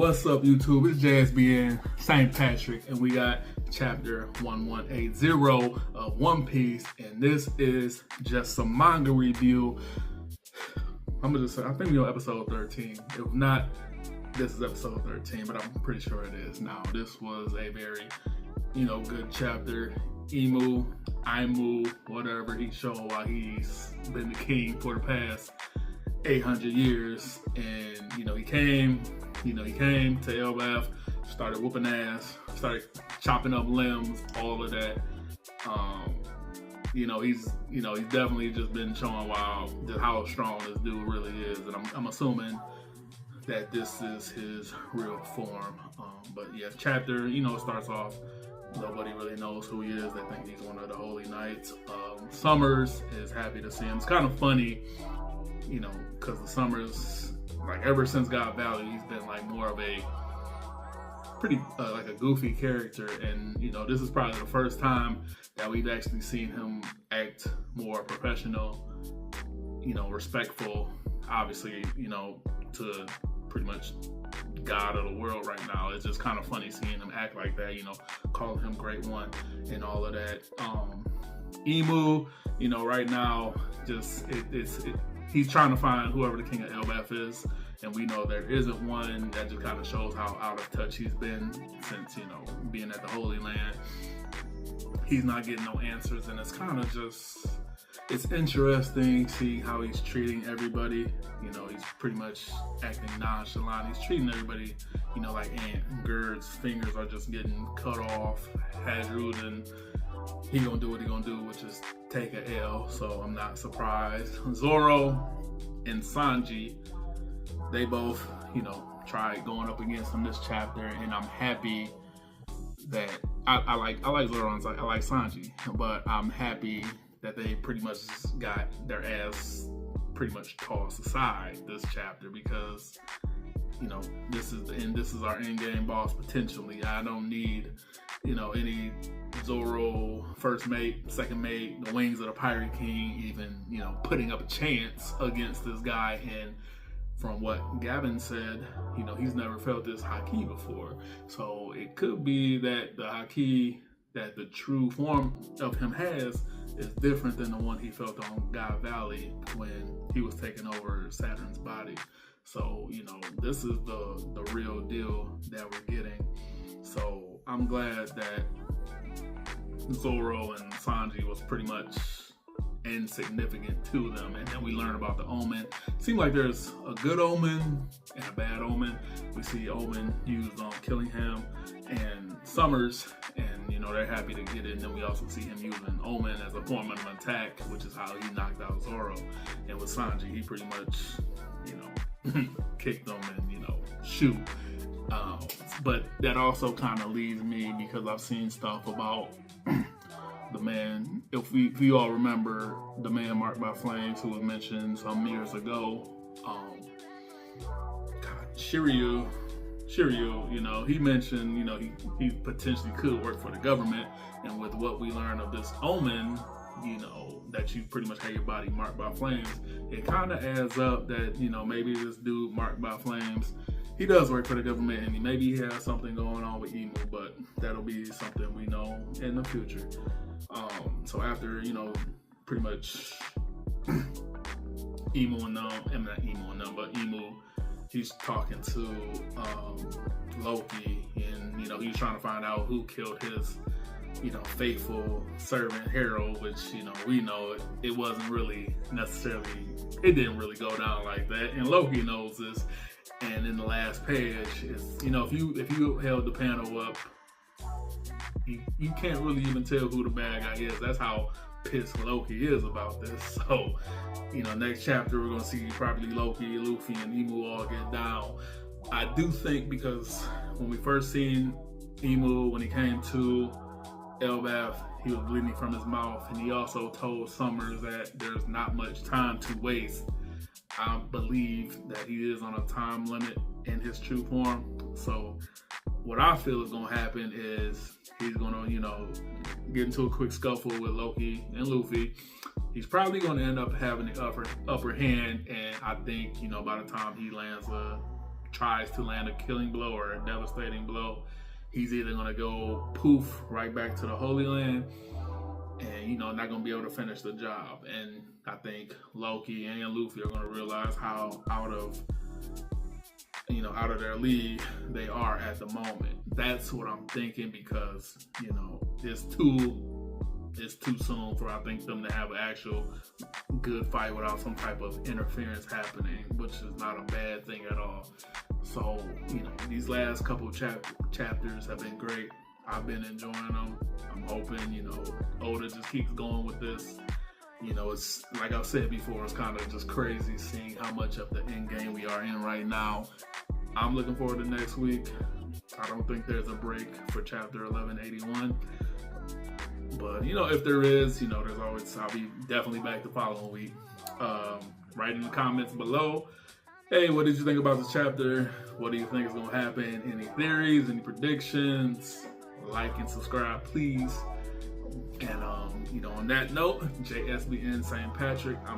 What's up, YouTube? It's JSBN St. Patrick, and we got chapter 1180 of One Piece, and this is just some manga review. I'm gonna just say, I think we're on episode 13. If not, this is episode 13, but I'm pretty sure it is now. This was a very, good chapter. Imu, whatever he showed while he's been the king for the past 800 years, and he came to Elbaf, started whooping ass, started chopping up limbs, all of that. He's definitely just been showing just how strong this dude really is, and I'm assuming that this is his real form. But yeah, chapter, starts off, nobody really knows who he is. They think he's one of the Holy Knights. Summers is happy to see him. It's kind of funny, because the Summers, ever since God Valley, he's been more of a pretty a goofy character, and this is probably the first time that we've actually seen him act more professional, respectful, obviously, to pretty much God of the world right now. It's just kind of funny seeing him act like that, calling him Great One and all of that. Imu, right now, he's trying to find whoever the king of Elbaf is, and we know there isn't one. That just kind of shows how out of touch he's been since, being at the Holy Land. He's not getting no answers, and it's kind of just, it's interesting seeing how he's treating everybody. He's pretty much acting nonchalant. He's treating everybody, like ant. Gerd's fingers are just getting cut off. Hadrud, and he gonna do what he gonna do, which is take a L, so I'm not surprised. Zoro and Sanji, they both, tried going up against him this chapter, and I'm happy that I like Zoro and I like Sanji, but I'm happy that they pretty much got their ass pretty much tossed aside this chapter, because this is the end. This is our end game boss potentially. I don't need any Zoro first mate, second mate, the wings of the Pirate King even putting up a chance against this guy. And from what Gavin said, he's never felt this haki before, so it could be that the haki that the true form of him has is different than the one he felt on God Valley when he was taking over Saturn's body. So, this is the real deal that we're getting. So I'm glad that Zoro and Sanji was pretty much insignificant to them. And then we learn about the omen. Seems like there's a good omen and a bad omen. We see omen used on Killingham and Summers, and they're happy to get it. And then we also see him using omen as a form of an attack, which is how he knocked out Zoro. And with Sanji, he pretty much kicked them and shoot. But that also kind of leaves me, because I've seen stuff about the man, if you all remember, the man marked by flames who was mentioned some years ago. Shiryu, he mentioned, he potentially could work for the government. And with what we learn of this omen, that you pretty much have your body marked by flames, it kind of adds up that, maybe this dude marked by flames, he does work for the government, and maybe he has something going on with Imu, but that'll be something we know in the future. So after, pretty much Imu, he's talking to Loki, and, he's trying to find out who killed his, faithful servant Harold, which, we know it wasn't really necessarily, it didn't really go down like that. And Loki knows this. And in the last page, it's, if you held the panel up, you can't really even tell who the bad guy is. That's how pissed Loki is about this. So, next chapter we're gonna see probably Loki, Luffy, and Imu all get down. I do think, because when we first seen Imu, when he came to Elbaf, he was bleeding from his mouth, and he also told Summers that there's not much time to waste. I believe that he is on a time limit in his true form. So what I feel is going to happen is he's going to, get into a quick scuffle with Loki and Luffy. He's probably going to end up having the upper hand, and I think, by the time he lands a tries to land a killing blow or a devastating blow, he's either going to go poof right back to the Holy Land and, you know, not going to be able to finish the job. And I think Loki and Luffy are going to realize how out of their league they are at the moment. That's what I'm thinking, because, you know, it's too soon for, I think, them to have an actual good fight without some type of interference happening, which is not a bad thing at all. So, you know, these last couple chapters have been great. I've been enjoying them. I'm hoping, you know, Oda just keeps going with this. You know, it's like I've said before, it's kind of just crazy seeing how much of the end game we are in right now. I'm looking forward to next week. I don't think there's a break for chapter 1181. But, you know, if there is, you know, there's always, I'll be definitely back the following week. Write in the comments below. Hey, what did you think about this chapter? What do you think is going to happen? Any theories, any predictions? Like and subscribe, please. And, you know, on that note, JSBN St. Patrick, I'm